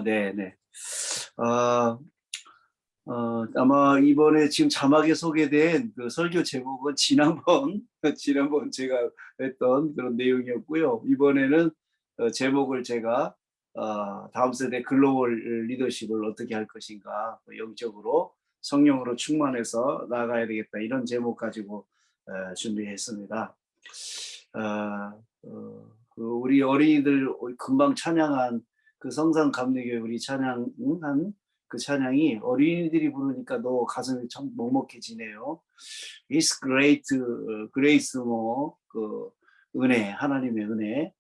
네, 네. 아마 이번에 지금 자막에 소개된 그 설교 제목은 지난번 제가 했던 그런 내용이었고요. 이번에는 제목을 제가 다음 세대 글로벌 리더십을 어떻게 할 것인가, 영적으로 성령으로 충만해서 나아가야 되겠다, 이런 제목 가지고 준비했습니다. 우리 어린이들 금방 찬양한 그 성산 감리교회 우리 찬양한 그 찬양이 어린이들이 부르니까 너 가슴이 참 먹먹해지네요. It's great grace, 그 은혜, 하나님의 은혜,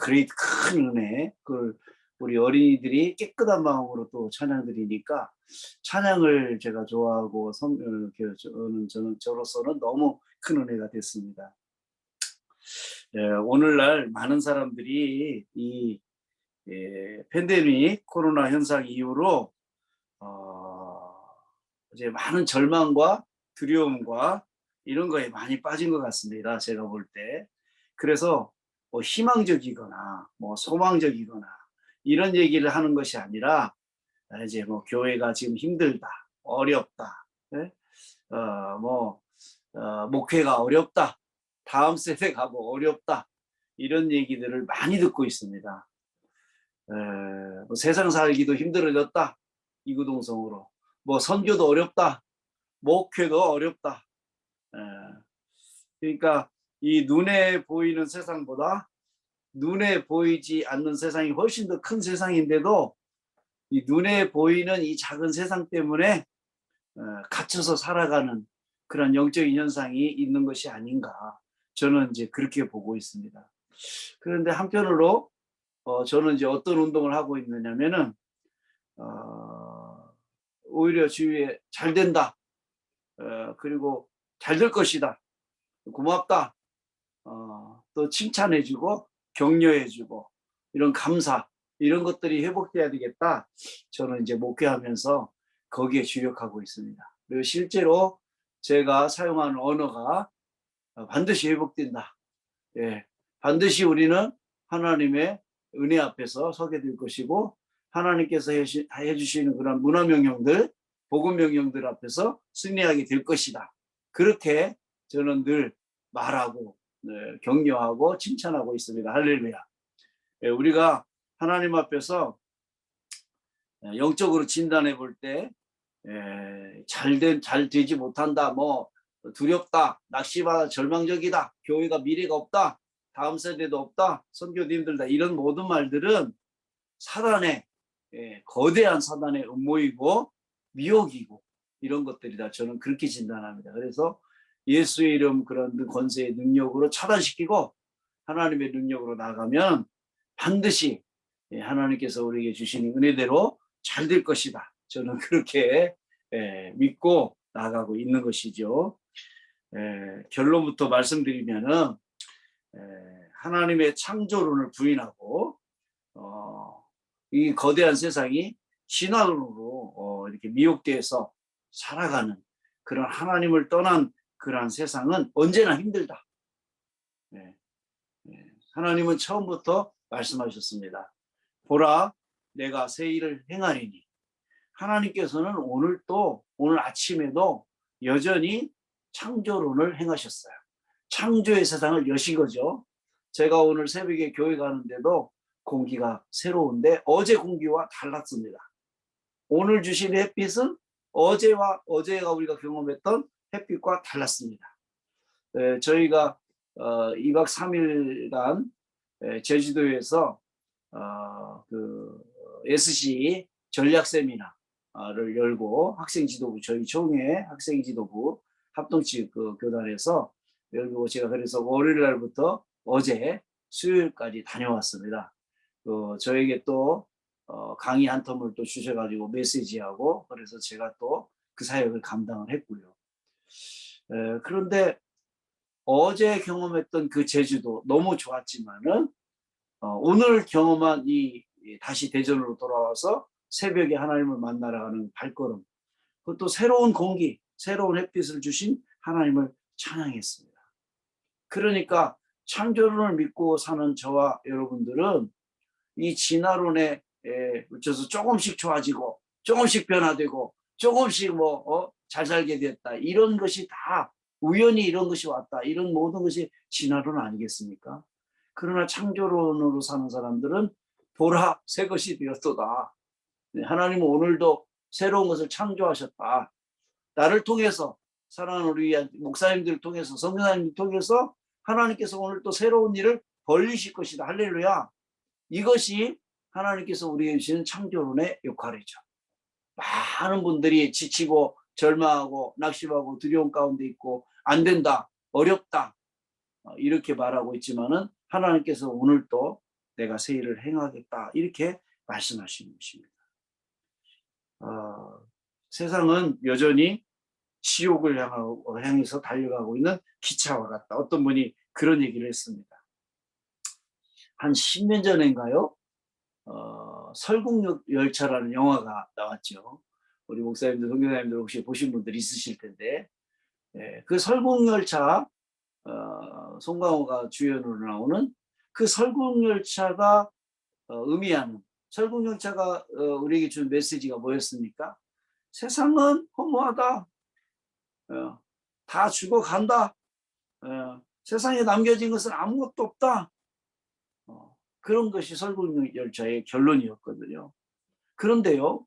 great 큰 은혜, 그걸 우리 어린이들이 깨끗한 마음으로 또 찬양 드리니까 찬양을 제가 좋아하고 저로서는 너무 큰 은혜가 됐습니다. 오늘날 많은 사람들이 이 팬데믹 코로나 현상 이후로 이제 많은 절망과 두려움과 이런 거에 많이 빠진 것 같습니다. 제가 볼 때. 그래서 뭐 희망적이거나 뭐 소망적이거나 이런 얘기를 하는 것이 아니라 이제 뭐 교회가 지금 힘들다, 어렵다, 네? 목회가 어렵다, 다음 세대가 뭐 어렵다, 이런 얘기들을 많이 듣고 있습니다. 뭐 세상 살기도 힘들어졌다, 이구동성으로. 뭐 선교도 어렵다, 목회도 어렵다. 그러니까 이 눈에 보이는 세상보다 눈에 보이지 않는 세상이 훨씬 더 큰 세상인데도 이 눈에 보이는 이 작은 세상 때문에 갇혀서 살아가는 그런 영적인 현상이 있는 것이 아닌가, 저는 이제 그렇게 보고 있습니다. 그런데 한편으로 저는 이제 어떤 운동을 하고 있느냐면은 오히려 주위에 잘 된다, 그리고 잘 될 것이다, 고맙다, 또 칭찬해주고 격려해주고 이런 감사, 이런 것들이 회복돼야 되겠다, 저는 이제 목회하면서 거기에 주력하고 있습니다. 그리고 실제로 제가 사용하는 언어가 반드시 회복된다. 예, 반드시 우리는 하나님의 은혜 앞에서 서게 될 것이고, 하나님께서 해주시는 그런 문화명령들, 복음명령들 앞에서 승리하게 될 것이다. 그렇게 저는 늘 말하고 격려하고 칭찬하고 있습니다. 할렐루야. 예, 우리가 하나님 앞에서 영적으로 진단해 볼 때 잘 되지 못한다, 뭐 두렵다, 낙심하다, 절망적이다, 교회가 미래가 없다, 다음 세대도 없다, 선교도 힘들다, 이런 모든 말들은 사단의 거대한 사단의 음모이고 미혹이고 이런 것들이다, 저는 그렇게 진단합니다. 그래서 예수의 이름 그런 권세의 능력으로 차단시키고 하나님의 능력으로 나가면 반드시 하나님께서 우리에게 주시는 은혜대로 잘 될 것이다, 저는 그렇게 믿고 나가고 있는 것이죠. 결론부터 말씀드리면은 하나님의 창조론을 부인하고 이 거대한 세상이 신화론으로 이렇게 미혹돼서 살아가는 그런 하나님을 떠난 그러한 세상은 언제나 힘들다. 하나님은 처음부터 말씀하셨습니다. 보라, 내가 새 일을 행하리니. 하나님께서는 오늘 아침에도 여전히 창조론을 행하셨어요. 창조의 세상을 여신 거죠. 제가 오늘 새벽에 교회 가는데도 공기가 새로운데 어제 공기와 달랐습니다. 오늘 주신 햇빛은 어제가 우리가 경험했던 햇빛과 달랐습니다. 저희가 2박 3일간 제주도에서 그 SC 전략 세미나를 열고 학생 지도부, 저희 총회 학생 지도부 합동측 그 교단에서 열고, 제가 그래서 월요일 날부터 어제 수요일까지 다녀왔습니다. 저에게 또 강의 한 텀을 또 주셔가지고 메시지하고, 그래서 제가 또 그 사역을 감당을 했고요. 그런데 어제 경험했던 그 제주도 너무 좋았지만은 오늘 경험한 다시 대전으로 돌아와서 새벽에 하나님을 만나러 가는 발걸음, 그것도 새로운 공기, 새로운 햇빛을 주신 하나님을 찬양했습니다. 그러니까 창조론을 믿고 사는 저와 여러분들은 이 진화론의 그래서 조금씩 좋아지고 조금씩 변화되고 조금씩 잘 살게 됐다. 이런 것이 다 우연히 이런 것이 왔다. 이런 모든 것이 진화론 아니겠습니까? 그러나 창조론으로 사는 사람들은 보라 새 것이 되었도다. 하나님은 오늘도 새로운 것을 창조하셨다. 나를 통해서 사랑하는 우리 목사님들을 통해서 선교사님을 통해서 하나님께서 오늘 또 새로운 일을 벌리실 것이다. 할렐루야. 이것이 하나님께서 우리에게 주시는 창조론의 역할이죠. 많은 분들이 지치고 절망하고 낙심하고 두려움 가운데 있고 안 된다, 어렵다 이렇게 말하고 있지만은 하나님께서 오늘 또 내가 새 일을 행하겠다 이렇게 말씀하시는 것입니다. 세상은 여전히 지옥을 향해서 달려가고 있는 기차와 같다. 어떤 분이 그런 얘기를 했습니다. 한 10년 전인가요? 설국열차라는 영화가 나왔죠. 우리 목사님들, 선교사님들 혹시 보신 분들 있으실 텐데, 그 설국열차, 송강호가 주연으로 나오는 그 설국열차가 의미하는, 설국열차가 우리에게 준 메시지가 뭐였습니까? 세상은 허무하다. 다 죽어간다. 세상에 남겨진 것은 아무것도 없다. 그런 것이 설국열차의 결론이었거든요. 그런데요,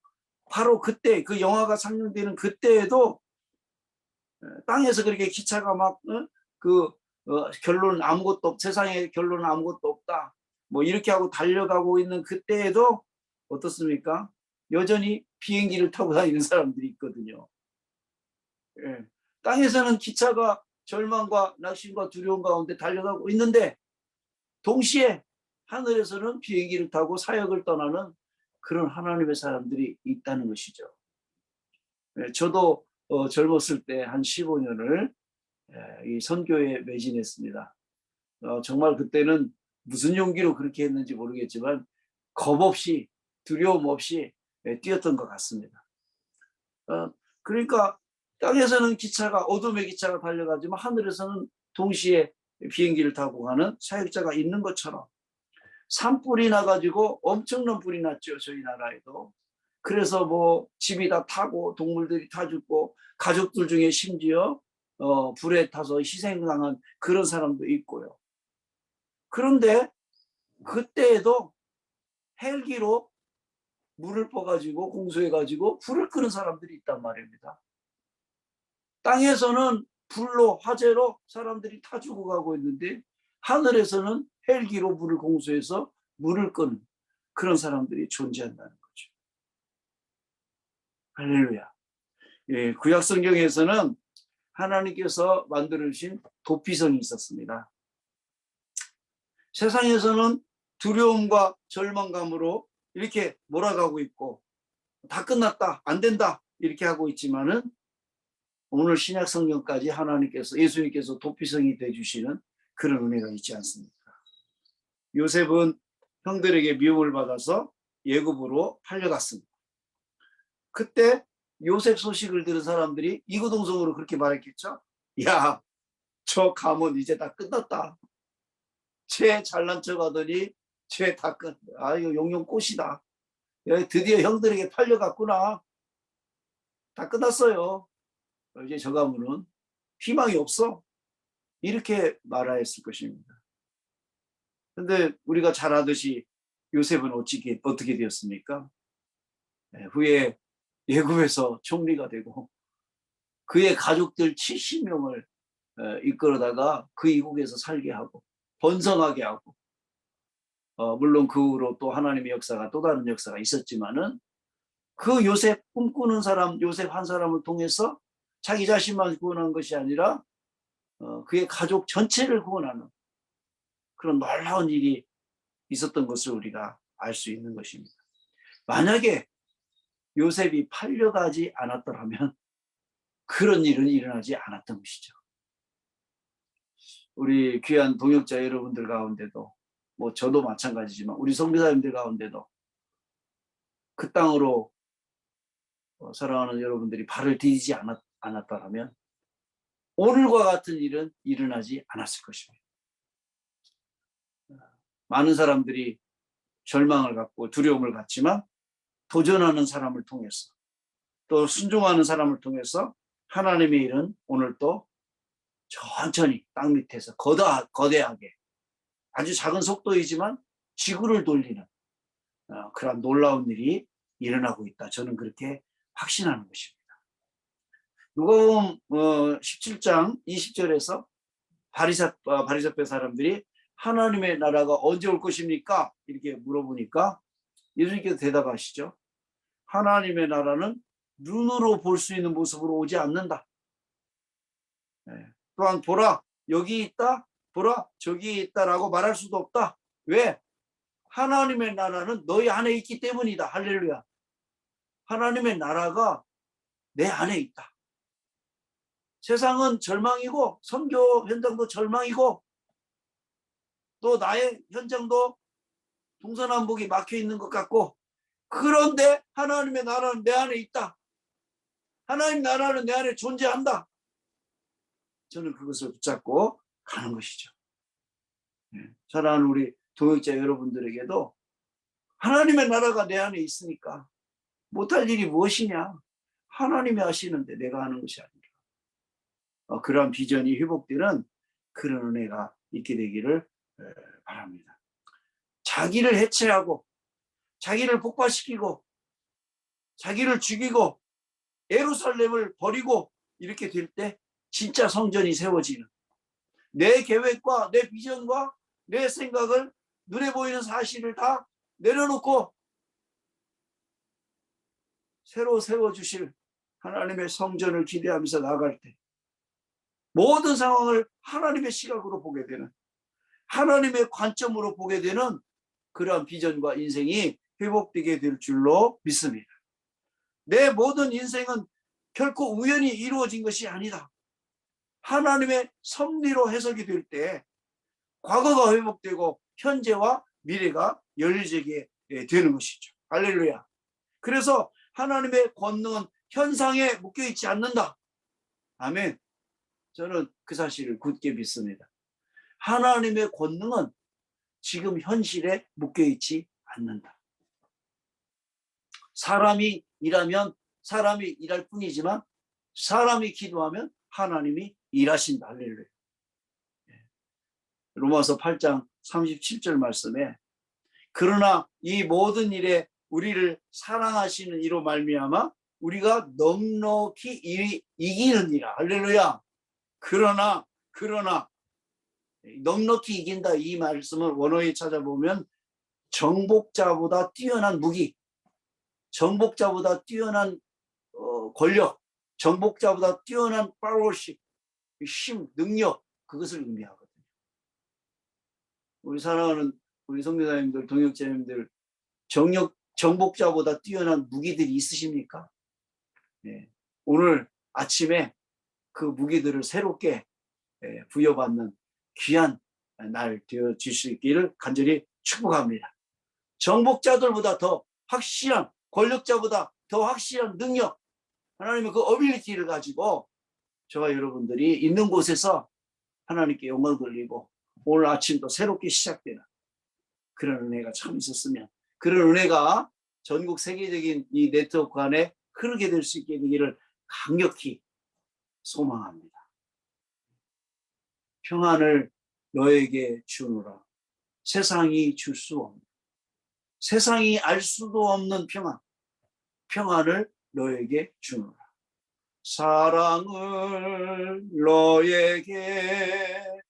바로 그때 그 영화가 상영되는 그때에도 땅에서 그렇게 기차가 막 결론은 아무것도 세상에 결론은 아무것도 없다. 뭐 이렇게 하고 달려가고 있는 그때에도 어떻습니까? 여전히 비행기를 타고 다니는 사람들이 있거든요. 땅에서는 기차가 절망과 낙심과 두려움 가운데 달려가고 있는데 동시에 하늘에서는 비행기를 타고 사역을 떠나는 그런 하나님의 사람들이 있다는 것이죠. 저도 젊었을 때 한 15년을 이 선교에 매진했습니다. 정말 그때는 무슨 용기로 그렇게 했는지 모르겠지만 겁 없이 두려움 없이 뛰었던 것 같습니다. 그러니까 땅에서는 기차가 어둠의 기차가 달려가지만 하늘에서는 동시에 비행기를 타고 가는 사역자가 있는 것처럼 산불이 나가지고 엄청난 불이 났죠. 저희 나라에도. 그래서 뭐 집이 다 타고 동물들이 타 죽고 가족들 중에 심지어 불에 타서 희생당한 그런 사람도 있고요. 그런데 그때에도 헬기로 물을 퍼가지고 공수해가지고 불을 끄는 사람들이 있단 말입니다. 땅에서는 불로 화재로 사람들이 타 죽어가고 있는데 하늘에서는 헬기로 물을 공수해서 물을 끄는 그런 사람들이 존재한다는 거죠. 할렐루야. 구약 성경에서는 하나님께서 만들어주신 도피성이 있었습니다. 세상에서는 두려움과 절망감으로 이렇게 몰아가고 있고 다 끝났다, 안 된다 이렇게 하고 있지만은 오늘 신약 성경까지 하나님께서 예수님께서 도피성이 되어주시는 그런 은혜가 있지 않습니까? 요셉은 형들에게 미움을 받아서 예굽으로 팔려갔습니다. 그때 요셉 소식을 들은 사람들이 이구동성으로 그렇게 말했겠죠. 야, 저 가문 이제 다 끝났다. 쟤 잘난 척하더니 쟤 다 이거 용용 꽃이다. 드디어 형들에게 팔려갔구나. 다 끝났어요. 이제 저 가문은 희망이 없어. 이렇게 말하였을 것입니다. 그런데 우리가 잘 아듯이 요셉은 어떻게 되었습니까? 후에 예굽에서 총리가 되고 그의 가족들 70명을 이끌어다가 그 이국에서 살게 하고 번성하게 하고 물론 그 후로 또 하나님의 역사가 또 다른 역사가 있었지만은 그 요셉 꿈꾸는 사람 요셉 한 사람을 통해서 자기 자신만 구원한 것이 아니라 그의 가족 전체를 구원하는 그런 놀라운 일이 있었던 것을 우리가 알 수 있는 것입니다. 만약에 요셉이 팔려가지 않았더라면 그런 일은 일어나지 않았던 것이죠. 우리 귀한 동역자 여러분들 가운데도 뭐 저도 마찬가지지만 우리 선교사님들 가운데도 그 땅으로 사랑하는 여러분들이 발을 디디지 않았다면 오늘과 같은 일은 일어나지 않았을 것입니다. 많은 사람들이 절망을 갖고 두려움을 갖지만 도전하는 사람을 통해서 또 순종하는 사람을 통해서 하나님의 일은 오늘 또 천천히 땅 밑에서 거대하게 아주 작은 속도이지만 지구를 돌리는 그런 놀라운 일이 일어나고 있다. 저는 그렇게 확신하는 것입니다. 누가복음 17장 20절에서 바리새파 사람들이 하나님의 나라가 언제 올 것입니까? 이렇게 물어보니까 예수님께서 대답하시죠. 하나님의 나라는 눈으로 볼 수 있는 모습으로 오지 않는다. 또한 보라 여기 있다, 보라 저기 있다라고 말할 수도 없다. 왜? 하나님의 나라는 너희 안에 있기 때문이다. 할렐루야. 하나님의 나라가 내 안에 있다. 세상은 절망이고 선교 현장도 절망이고 또 나의 현장도 동서남북이 막혀 있는 것 같고, 그런데 하나님의 나라는 내 안에 있다. 하나님 나라는 내 안에 존재한다. 저는 그것을 붙잡고 가는 것이죠. 사랑하는 우리 동역자 여러분들에게도 하나님의 나라가 내 안에 있으니까 못할 일이 무엇이냐? 하나님이 하시는데 내가 하는 것이 아니라 그러한 비전이 회복되는 그런 은혜가 있게 되기를 바랍니다. 자기를 해체하고 자기를 폭발시키고 자기를 죽이고 예루살렘을 버리고 이렇게 될 때 진짜 성전이 세워지는, 내 계획과 내 비전과 내 생각을 눈에 보이는 사실을 다 내려놓고 새로 세워주실 하나님의 성전을 기대하면서 나아갈 때 모든 상황을 하나님의 시각으로 보게 되는, 하나님의 관점으로 보게 되는 그러한 비전과 인생이 회복되게 될 줄로 믿습니다. 내 모든 인생은 결코 우연히 이루어진 것이 아니다. 하나님의 섭리로 해석이 될 때 과거가 회복되고 현재와 미래가 열리게 되는 것이죠. 할렐루야. 그래서 하나님의 권능은 현상에 묶여있지 않는다. 아멘. 저는 그 사실을 굳게 믿습니다. 하나님의 권능은 지금 현실에 묶여있지 않는다. 사람이 일하면 사람이 일할 뿐이지만 사람이 기도하면 하나님이 일하신다. 할렐루야. 로마서 8장 37절 말씀에 그러나 이 모든 일에 우리를 사랑하시는 이로 말미암아 우리가 넉넉히 이기느니라. 할렐루야. 그러나 넉넉히 이긴다, 이 말씀을 원어에 찾아보면 정복자보다 뛰어난 무기, 정복자보다 뛰어난 권력, 정복자보다 뛰어난 파워십, 힘, 능력, 그것을 의미하거든요. 우리 사랑하는 우리 선교사님들, 동역자님들, 정복자보다 뛰어난 무기들이 있으십니까? 네. 오늘 아침에 그 무기들을 새롭게 부여받는 귀한 날 되어질 수 있기를 간절히 축복합니다. 정복자들보다 더 확실한, 권력자보다 더 확실한 능력, 하나님의 그 어빌리티를 가지고 저와 여러분들이 있는 곳에서 하나님께 영광 돌리고 오늘 아침도 새롭게 시작되는 그런 은혜가 참 있었으면, 그런 은혜가 전국 세계적인 이 네트워크 안에 흐르게 될 수 있게 되기를 강력히 소망합니다. 평안을 너에게 주노라. 세상이 줄 수 없는, 세상이 알 수도 없는 평안을 너에게 주노라. 사랑을 너에게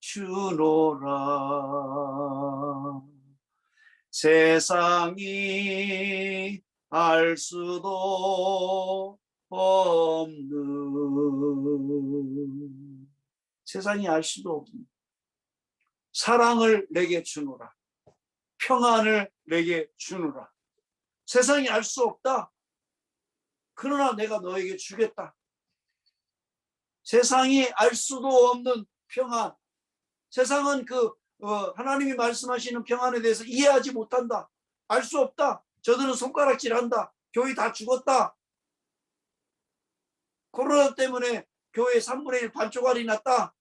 주노라. 세상이 알 수도 없는, 세상이 알 수도 없는 사랑을 내게 주노라. 평안을 내게 주노라. 세상이 알 수 없다. 그러나 내가 너에게 주겠다. 세상이 알 수도 없는 평안. 세상은 하나님이 말씀하시는 평안에 대해서 이해하지 못한다. 알 수 없다. 저들은 손가락질한다. 교회 다 죽었다. 코로나 때문에 교회 3분의 1 반쪽알이 났다.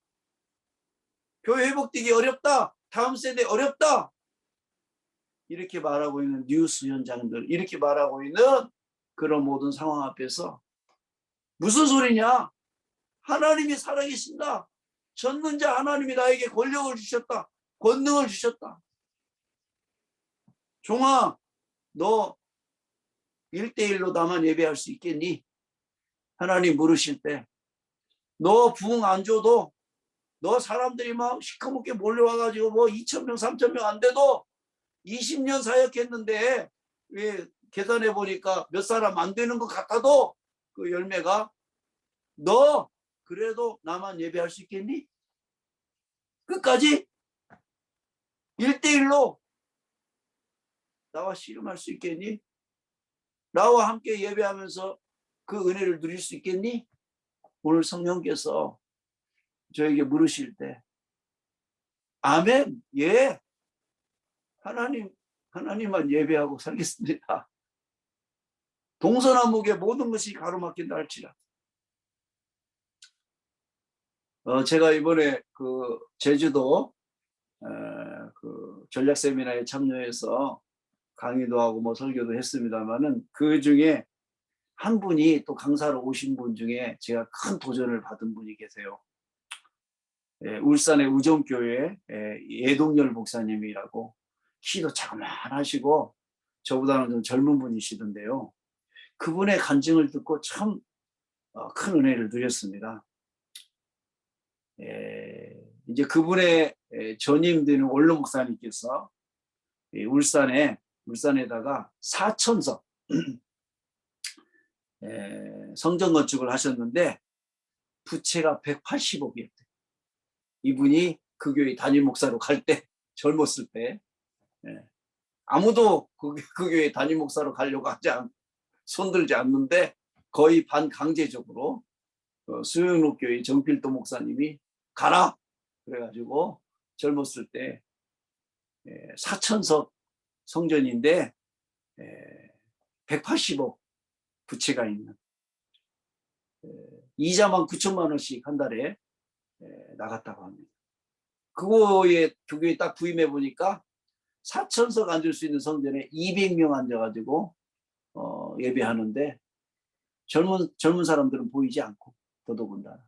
교회 회복되기 어렵다. 다음 세대 어렵다. 이렇게 말하고 있는 뉴스 현장들, 이렇게 말하고 있는 그런 모든 상황 앞에서 무슨 소리냐? 하나님이 살아계신다. 전능자 하나님이 나에게 권력을 주셨다. 권능을 주셨다. 종아, 너 1대1로 나만 예배할 수 있겠니? 하나님 물으실 때 너 부흥 안 줘도, 너 사람들이 막 시커멓게 몰려와가지고 뭐 2,000명 3,000명 안 돼도 20년 사역했는데 왜 계산해 보니까 몇 사람 안 되는 것 같아도 그 열매가, 너 그래도 나만 예배할 수 있겠니? 끝까지 1대1로 나와 씨름할 수 있겠니? 나와 함께 예배하면서 그 은혜를 누릴 수 있겠니? 오늘 성령께서 저에게 물으실 때 아멘, 예, 하나님만 예배하고 살겠습니다. 동서남북의 모든 것이 가로막힌다 할지라. 제가 이번에 그 제주도 그 전략 세미나에 참여해서 강의도 하고 뭐 설교도 했습니다만은, 그 중에 한 분이 또 강사로 오신 분 중에 제가 큰 도전을 받은 분이 계세요. 울산의 우정교회 예동열 목사님이라고, 키도 자그만하시고 저보다는 좀 젊은 분이시던데요. 그분의 간증을 듣고 참 큰 은혜를 누렸습니다. 이제 그분의 전임되는 원로 목사님께서 울산에다가 4천석 성전 건축을 하셨는데 부채가 180억이었대요. 이분이 그 교회 담임 목사로 갈 때, 젊었을 때, 아무도 그 교회 담임 목사로 가려고 손들지 않는데 거의 반강제적으로 수영록교회 정필도 목사님이 가라 그래가지고 젊었을 때 4천석 성전인데 180억 부채가 있는, 이자만 9천만 원씩 한 달에 나갔다고 합니다. 그거에 교회에 딱 부임해 보니까 4천석 앉을 수 있는 성전에 200명 앉아가지고 예배하는데 젊은 사람들은 보이지 않고, 더더군다나.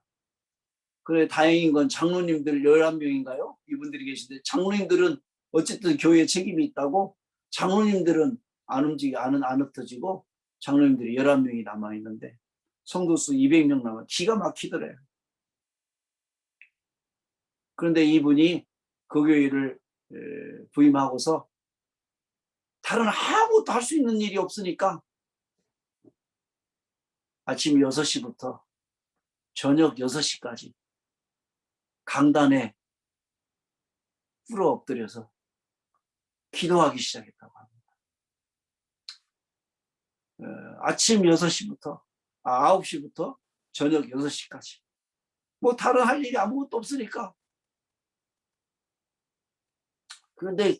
그래 다행인 건 장로님들 11명인가요? 이분들이 계신데, 장로님들은 어쨌든 교회에 책임이 있다고 장로님들은 안 흩어지고 장로님들이 11명이 남아있는데 성도수 200명 남아 기가 막히더래요. 그런데 이분이 그 교회를 부임하고서 다른 아무것도 할 수 있는 일이 없으니까 아침 6시부터 저녁 6시까지 강단에 꿇어 엎드려서 기도하기 시작했다고 합니다. 아침 6시부터 9시부터 저녁 6시까지 뭐 다른 할 일이 아무것도 없으니까. 그런데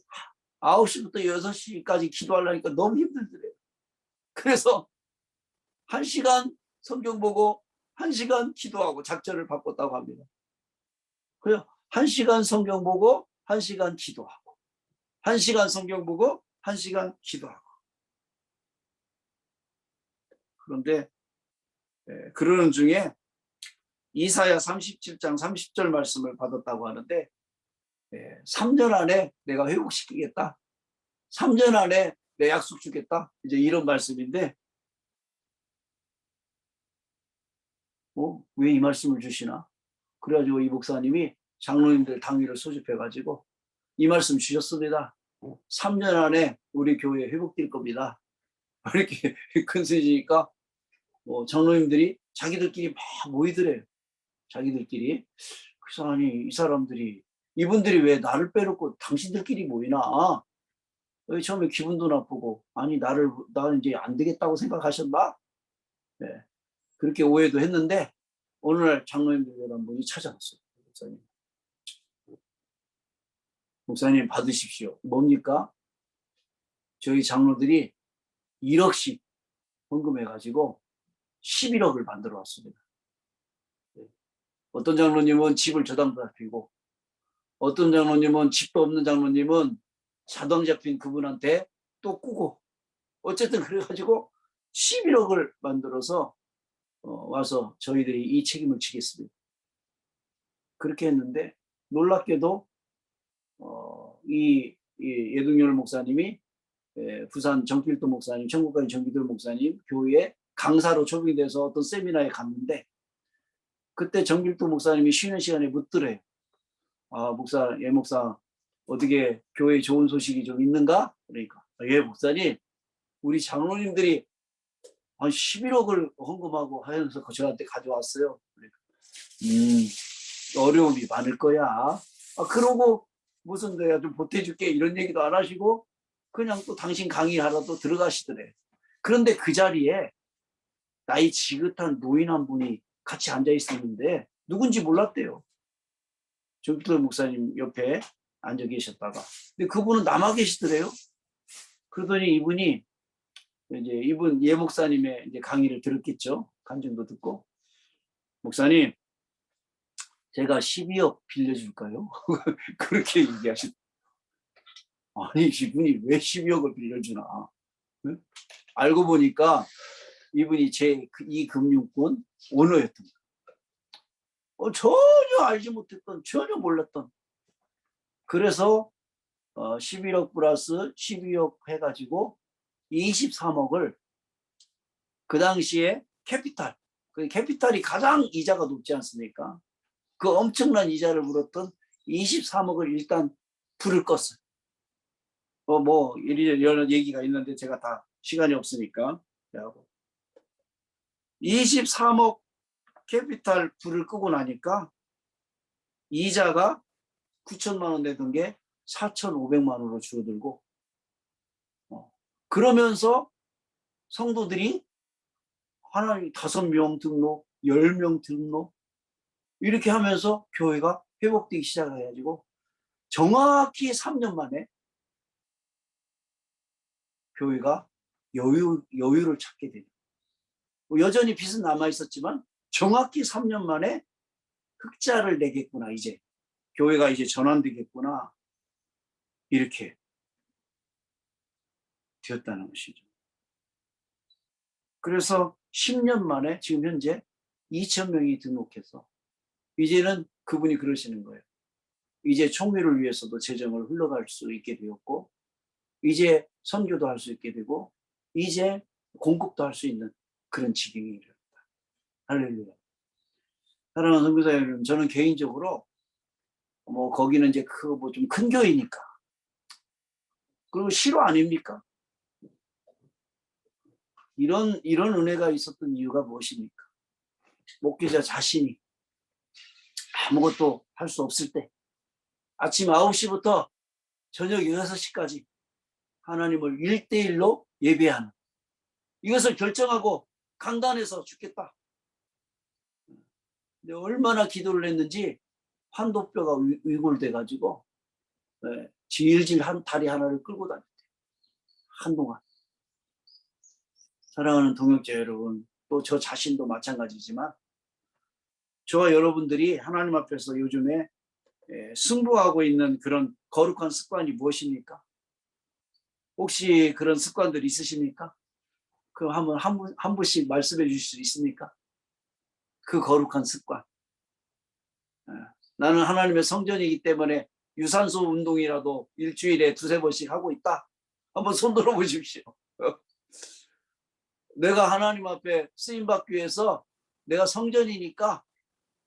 9시부터 6시까지 기도하려니까 너무 힘들더래요. 그래서 1시간 성경 보고 1시간 기도하고 작전을 바꿨다고 합니다. 그래서 1시간 성경 보고 1시간 기도하고 1시간 성경 보고 1시간 기도하고. 그런데 그러는 중에 이사야 37장 30절 말씀을 받았다고 하는데 3년 안에 내가 회복시키겠다. 3년 안에 내 약속 주겠다. 이제 이런 말씀인데 왜 이 말씀을 주시나? 그래가지고 이 목사님이 장로님들 당위를 소집해가지고 이 말씀 주셨습니다. 3년 안에 우리 교회 회복될 겁니다. 이렇게 큰 소리니까 장로님들이 자기들끼리 막 모이더래요. 자기들끼리. 그래서 아니 이 사람들이, 이분들이 왜 나를 빼놓고 당신들끼리 모이나? 처음에 기분도 나쁘고, 아니 나는 이제 안 되겠다고 생각하셨나? 네. 그렇게 오해도 했는데 어느 날 장로님들 한 분이 찾아왔어요. 목사님 받으십시오. 뭡니까? 저희 장로들이 1억씩 헌금해가지고 11억을 만들어 왔습니다. 어떤 장로님은 집을 저당도 피고, 어떤 장로님은 집도 없는 장로님은 자동 잡힌 그분한테 또 꾸고 어쨌든 그래가지고 11억을 만들어서 와서 저희들이 이 책임을 지겠습니다. 그렇게 했는데 놀랍게도 이 예동열 목사님이 부산 정필도 목사님, 천국까지 정필도 목사님 교회에 강사로 초빙돼서 어떤 세미나에 갔는데 그때 정필도 목사님이 쉬는 시간에 묻더래요. 아, 목사, 예 목사 어떻게 교회에 좋은 소식이 좀 있는가? 그러니까 예 목사님 우리 장로님들이 한 11억을 헌금하고 하면서 저한테 가져왔어요. 그러니까, 어려움이 많을 거야. 그러고 무슨 내가 좀 보태줄게 이런 얘기도 안 하시고 그냥 또 당신 강의하러 또 들어가시더래. 그런데 그 자리에 나이 지긋한 노인 한 분이 같이 앉아 있었는데 누군지 몰랐대요. 정필도 목사님 옆에 앉아 계셨다가. 근데 그분은 남아 계시더래요. 그러더니 이분이 이제 이분 예 목사님의 이제 강의를 들었겠죠. 간증도 듣고 목사님 제가 12억 빌려줄까요? 그렇게 얘기하셨. 아니 이분이 왜 12억을 빌려주나? 응? 알고 보니까 이분이 이 금융권 오너였던 거예요. 전혀 알지 못했던 전혀 몰랐던. 그래서 11억 플러스 12억 해가지고 23억을 그 당시에 캐피탈, 그 캐피탈이 가장 이자가 높지 않습니까? 그 엄청난 이자를 물었던 23억을 일단 불을 껐어요. 뭐 이런 얘기가 있는데 제가 다 시간이 없으니까 23억 캐피탈 불을 끄고 나니까 이자가 9천만 원 내던 게 4,500만 원으로 줄어들고 그러면서 성도들이 하나님 5명 등록, 10명 등록 이렇게 하면서 교회가 회복되기 시작해가지고 정확히 3년 만에 교회가 여유를 찾게 돼요. 여전히 빚은 남아있었지만 정확히 3년 만에 흑자를 내겠구나. 이제 교회가 이제 전환되겠구나. 이렇게 되었다는 것이죠. 그래서 10년 만에 지금 현재 2,000명이 등록해서 이제는 그분이 그러시는 거예요. 이제 총회를 위해서도 재정을 흘러갈 수 있게 되었고 이제 선교도 할 수 있게 되고 이제 공급도 할 수 있는 그런 지경이 이르렀다. 할렐루야. 사랑하는 선교사 여러분, 저는 개인적으로 뭐 거기는 이제 뭐 좀 큰 교회니까 그리고 실화 아닙니까? 이런 은혜가 있었던 이유가 무엇입니까? 목회자 자신이 아무것도 할 수 없을 때 아침 9시부터 저녁 6시까지 하나님을 1대1로 예배하는 이것을 결정하고 강단에서 죽겠다. 근데 얼마나 기도를 했는지 환도뼈가 위골돼가지고 질질 한 다리 하나를 끌고 다녔대요. 한동안. 사랑하는 동역자 여러분, 또 저 자신도 마찬가지지만 저와 여러분들이 하나님 앞에서 요즘에 승부하고 있는 그런 거룩한 습관이 무엇입니까? 혹시 그런 습관들 있으십니까? 그럼 한번 한 분씩 말씀해 주실 수 있습니까? 그 거룩한 습관. 나는 하나님의 성전이기 때문에 유산소 운동이라도 일주일에 2-3번씩 하고 있다. 한번 손 들어 보십시오. 내가 하나님 앞에 쓰임받기 위해서 내가 성전이니까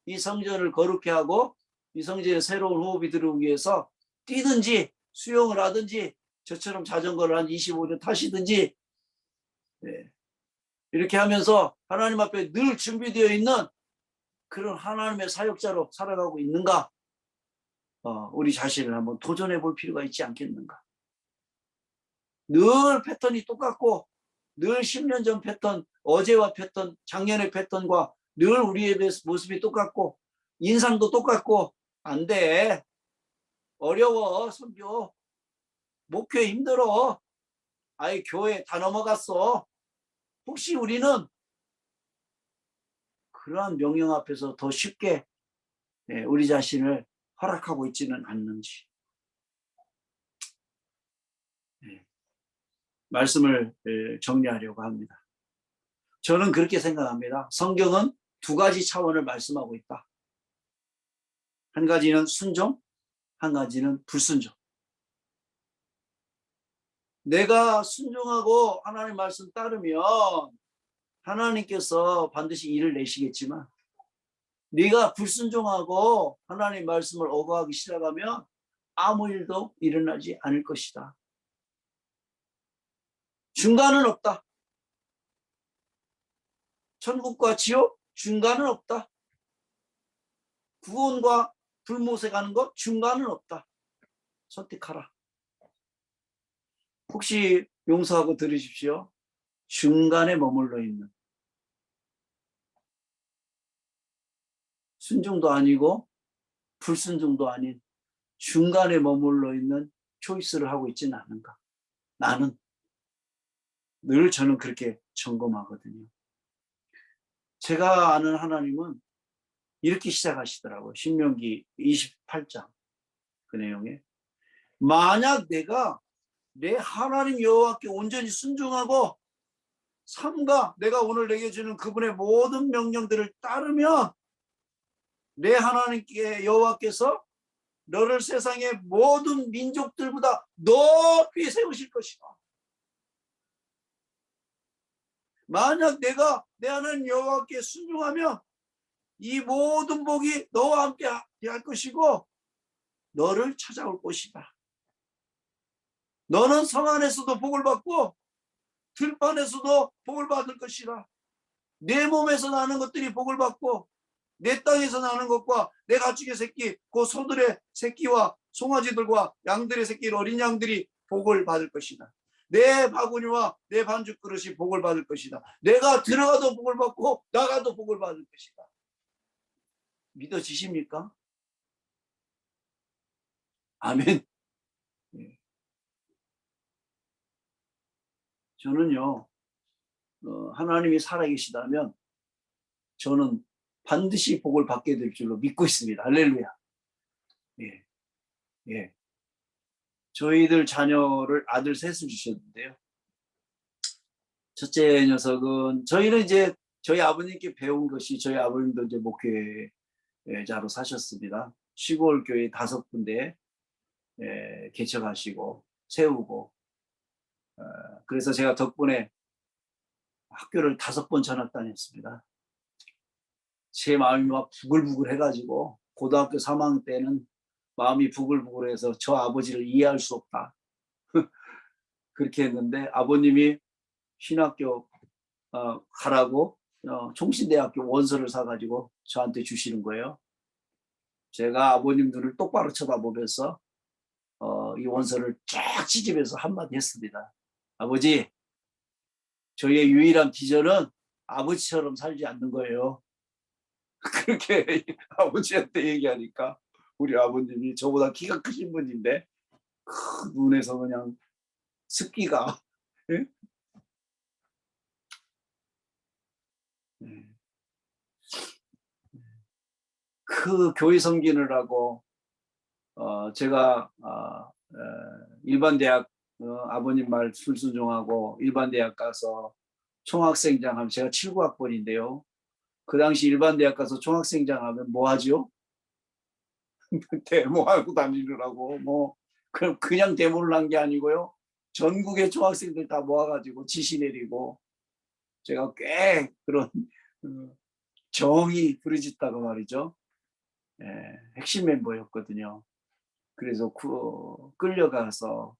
이 성전을 거룩해 하고 이 성전에 새로운 호흡이 들어오기 위해서 뛰든지 수영을 하든지 저처럼 자전거를 한 25년 타시든지 이렇게 하면서 하나님 앞에 늘 준비되어 있는 그런 하나님의 사역자로 살아가고 있는가? 우리 자신을 한번 도전해 볼 필요가 있지 않겠는가? 늘 패턴이 똑같고 늘 10년 전 패턴, 어제와 패턴, 작년의 패턴과 늘 우리의 모습이 똑같고 인상도 똑같고 안 돼. 어려워. 선교. 목회 힘들어. 아예 교회 다 넘어갔어. 혹시 우리는 그러한 명령 앞에서 더 쉽게 우리 자신을 허락하고 있지는 않는지. 말씀을 정리하려고 합니다. 저는 그렇게 생각합니다. 성경은 두 가지 차원을 말씀하고 있다. 한 가지는 순종, 한 가지는 불순종. 내가 순종하고 하나님 말씀 따르면 하나님께서 반드시 일을 내시겠지만, 네가 불순종하고 하나님 말씀을 어거하기 시작하면 아무 일도 일어나지 않을 것이다. 중간은 없다. 천국과 지옥 중간은 없다. 구원과 불못에 가는 것 중간은 없다. 선택하라. 혹시 용서하고 들으십시오. 중간에 머물러 있는, 순종도 아니고 불순종도 아닌 중간에 머물러 있는 초이스를 하고 있지는 않은가. 나는 늘 저는 그렇게 점검하거든요. 제가 아는 하나님은 이렇게 시작하시더라고요. 신명기 28장 그 내용에, 만약 내가 내 하나님 여호와께 온전히 순종하고 삼가 내가 오늘 내게 주는 그분의 모든 명령들을 따르면 내 하나님께 여호와께서 너를 세상의 모든 민족들보다 높이 세우실 것이다. 만약 내가 내 하나님 여호와께 순종하면 이 모든 복이 너와 함께 할 것이고 너를 찾아올 것이다. 너는 성 안에서도 복을 받고 들판에서도 복을 받을 것이다. 내 몸에서 나는 것들이 복을 받고 내 땅에서 나는 것과 내 가축의 새끼, 그 소들의 새끼와 송아지들과 양들의 새끼, 어린 양들이 복을 받을 것이다. 내 바구니와 내 반죽 그릇이 복을 받을 것이다. 내가 들어가도 복을 받고 나가도 복을 받을 것이다. 믿어지십니까? 아멘. 저는요, 하나님이 살아계시다면 저는 반드시 복을 받게 될 줄로 믿고 있습니다. 할렐루야. 예, 예. 저희들 자녀를 아들 셋을 주셨는데요. 첫째 녀석은 저희는 이제 저희 아버님께 배운 것이, 저희 아버님도 이제 목회자로 사셨습니다. 시골 교회 5군데 개척하시고 세우고, 그래서 제가 덕분에 학교를 5번 전학 다녔습니다. 제 마음이 막 부글부글 해가지고 고등학교 3학년 때는 마음이 부글부글해서 저 아버지를 이해할 수 없다. 그렇게 했는데 아버님이 신학교 가라고 총신대학교 원서를 사가지고 저한테 주시는 거예요. 제가 아버님 눈을 똑바로 쳐다보면서 이 원서를 쫙 찢으면서 한마디 했습니다. 아버지, 저희의 유일한 비전은 아버지처럼 살지 않는 거예요. 그렇게 아버지한테 얘기하니까 우리 아버님이 저보다 키가 크신 분인데 눈에서 그냥 습기가 그 교회 섬기느라고 제가 일반 대학 아버님 말 순종하고 일반 대학 가서 총학생장 하면 제가 79학번인데요. 그 당시 일반 대학 가서 총학생장 하면 뭐 하죠? 데모하고 다니느라고 뭐 그냥 데모를 한 게 아니고요. 전국의 총학생들 다 모아가지고 지시 내리고 제가 꽤 그런 정이 부르짖다고 말이죠. 핵심 멤버였거든요. 그래서 끌려가서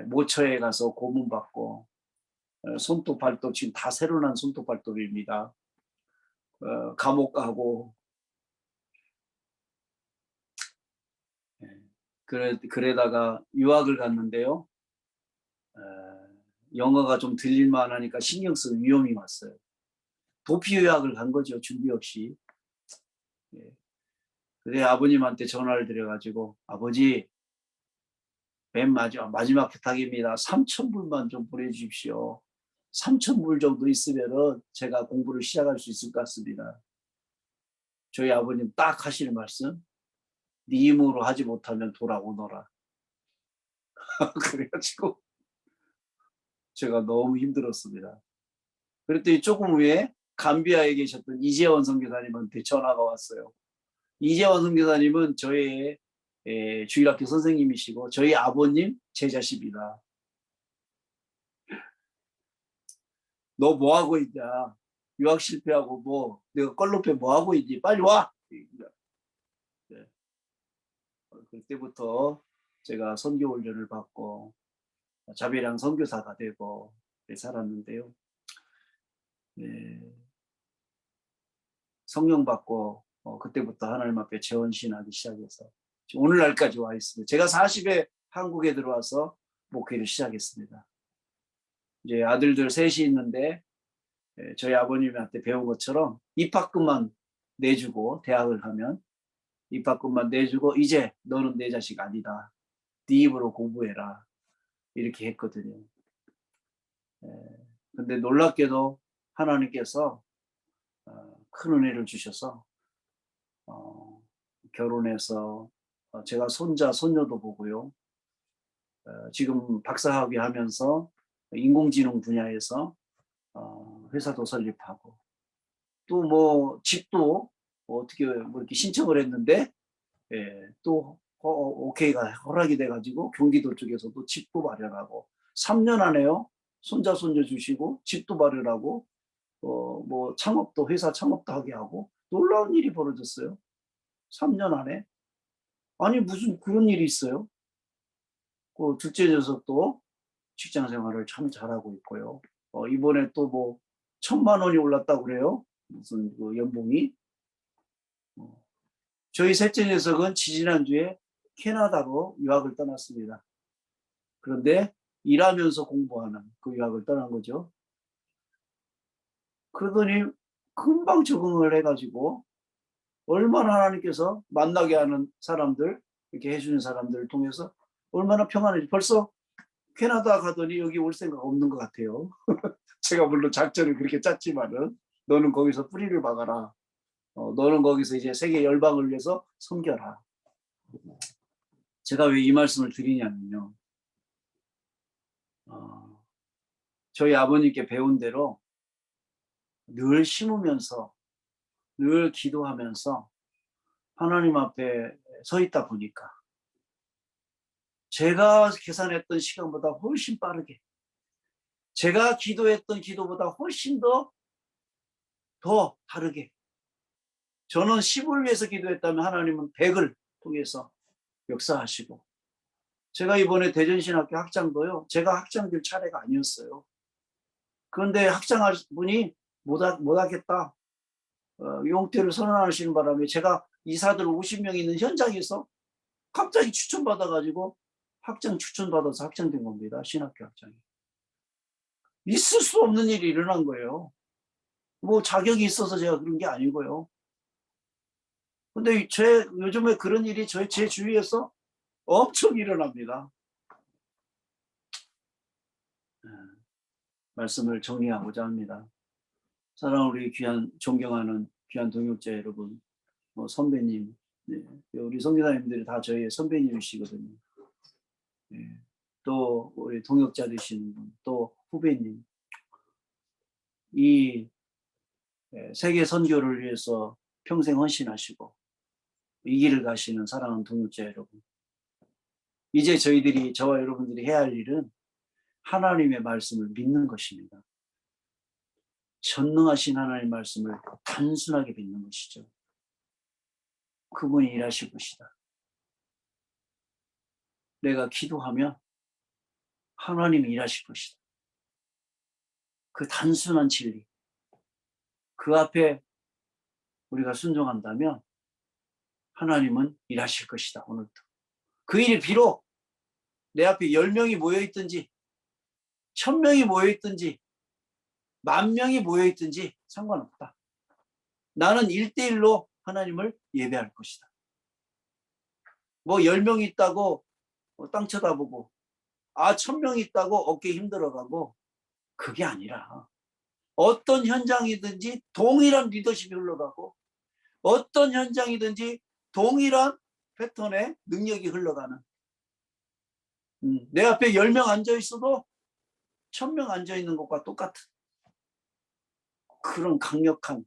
모처에 가서 고문받고 손톱 발톱 지금 다 새로 난 손톱 발톱입니다. 감옥 가고 그러다가 유학을 갔는데요. 영어가 좀 들릴만 하니까 신경 쓸 위험이 왔어요. 도피 유학을 간 거죠. 준비 없이. 그래 아버님한테 전화를 드려가지고 아버지 맨 마지막 부탁입니다. 3,000불만 좀 보내주십시오. 3,000불 정도 있으면은 제가 공부를 시작할 수 있을 것 같습니다. 저희 아버님 딱 하시는 말씀, 네 힘으로 하지 못하면 돌아오너라. 그래가지고 제가 너무 힘들었습니다. 그랬더니 조금 후에 감비아에 계셨던 이재원 선교사님한테 전화가 왔어요. 이재원 선교사님은 저의 주일학교 선생님이시고 저희 아버님 제자십니다. 너 뭐하고 있냐? 유학 실패하고 뭐 내가 껄로페 뭐하고 있니? 빨리 와! 네. 그때부터 제가 선교 훈련을 받고 자비랑 선교사가 되고 살았는데요. 네. 성령 받고 그때부터 하나님 앞에 재헌신하기 시작해서 오늘날까지 와 있습니다. 제가 40에 한국에 들어와서 목회를 시작했습니다. 이제 아들들 셋이 있는데 저희 아버님한테 배운 것처럼 입학금만 내주고 대학을 가면 입학금만 내주고 이제 너는 내 자식 아니다. 네 입으로 공부해라. 이렇게 했거든요. 근데 놀랍게도 하나님께서 큰 은혜를 주셔서 결혼해서 제가 손자, 손녀도 보고요. 지금 박사학위 하면서 인공지능 분야에서 회사도 설립하고 또 뭐 집도 어떻게 뭐 이렇게 신청을 했는데 또 오케이가 허락이 돼가지고 경기도 쪽에서도 집도 마련하고 3년 안에요. 손자, 손녀 주시고 집도 마련하고 뭐 창업도 회사 창업도 하게 하고 놀라운 일이 벌어졌어요. 3년 안에. 아니 무슨 그런 일이 있어요. 그 둘째 녀석도 직장 생활을 참 잘하고 있고요. 이번에 또 뭐 1,000만 원이 올랐다고 그래요. 무슨 그 연봉이. 저희 셋째 녀석은 지지난주에 캐나다로 유학을 떠났습니다. 그런데 일하면서 공부하는 그 유학을 떠난 거죠. 그러더니 금방 적응을 해가지고 얼마나 하나님께서 만나게 하는 사람들, 이렇게 해주는 사람들을 통해서 얼마나 평안해지. 벌써 캐나다 가더니 여기 올 생각 없는 것 같아요. 제가 물론 작전을 그렇게 짰지만은 너는 거기서 뿌리를 박아라. 너는 거기서 이제 세계 열방을 위해서 섬겨라. 제가 왜 이 말씀을 드리냐면요. 저희 아버님께 배운 대로 늘 심으면서 늘 기도하면서 하나님 앞에 서 있다 보니까 제가 계산했던 시간보다 훨씬 빠르게 제가 기도했던 기도보다 훨씬 더 다르게 저는 10을 위해서 기도했다면 하나님은 100을 통해서 역사하시고 제가 이번에 대전신학교 학장도요. 제가 학장될 차례가 아니었어요. 그런데 학장할 분이 못하겠다. 용태를 선언하시는 바람에 제가 이사들 50명 있는 현장에서 갑자기 추천받아가지고 학장 추천받아서 학장된 겁니다. 신학교 학장이. 있을 수 없는 일이 일어난 거예요. 뭐 자격이 있어서 제가 그런 게 아니고요. 근데 요즘에 그런 일이 제 주위에서 엄청 일어납니다. 말씀을 정리하고자 합니다. 사랑하는 우리 귀한 존경하는 귀한 동역자 여러분, 선배님, 네, 우리 선교사님들이 다 저희의 선배님이시거든요. 네, 또 우리 동역자 되시는 분, 또 후배님, 이 세계 선교를 위해서 평생 헌신하시고 이 길을 가시는 사랑하는 동역자 여러분, 이제 저와 여러분들이 해야 할 일은 하나님의 말씀을 믿는 것입니다. 전능하신 하나님의 말씀을 단순하게 믿는 것이죠. 그분이 일하실 것이다. 내가 기도하면 하나님이 일하실 것이다. 그 단순한 진리, 그 앞에 우리가 순종한다면 하나님은 일하실 것이다. 오늘도. 그 일이 비록 내 앞에 10명이 모여있든지 1000명이 모여있든지 10,000명이 모여있든지 상관없다. 나는 1대1로 하나님을 예배할 것이다. 뭐 10명이 있다고 땅 쳐다보고 1,000명이 있다고 어깨 힘들어가고 그게 아니라 어떤 현장이든지 동일한 리더십이 흘러가고 어떤 현장이든지 동일한 패턴의 능력이 흘러가는 내 앞에 10명 앉아있어도 1000명 앉아 있는 것과 똑같은 그런 강력한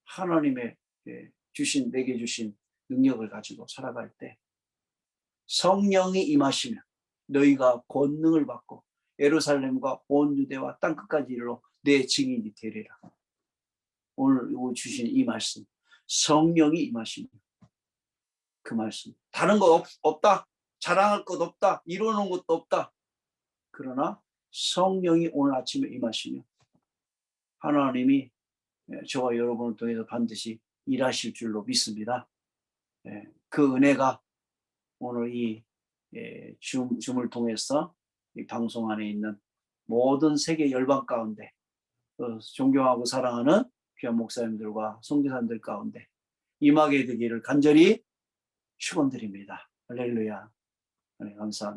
하나님의 내게 주신 능력을 가지고 살아갈 때 성령이 임하시면 너희가 권능을 받고 예루살렘과 온 유대와 땅끝까지 이르러 내 증인이 되리라. 오늘 주신 이 말씀, 성령이 임하시면 그 말씀, 다른 거 없다, 자랑할 것 없다, 이루는 것도 없다. 그러나 성령이 오늘 아침에 임하시면 하나님이 저와 여러분을 통해서 반드시 일하실 줄로 믿습니다. 그 은혜가 오늘 이 줌을 통해서 이 방송 안에 있는 모든 세계 열방 가운데 존경하고 사랑하는 귀한 목사님들과 선교사님들 가운데 임하게 되기를 간절히 축원드립니다. 할렐루야. 네, 감사합니다.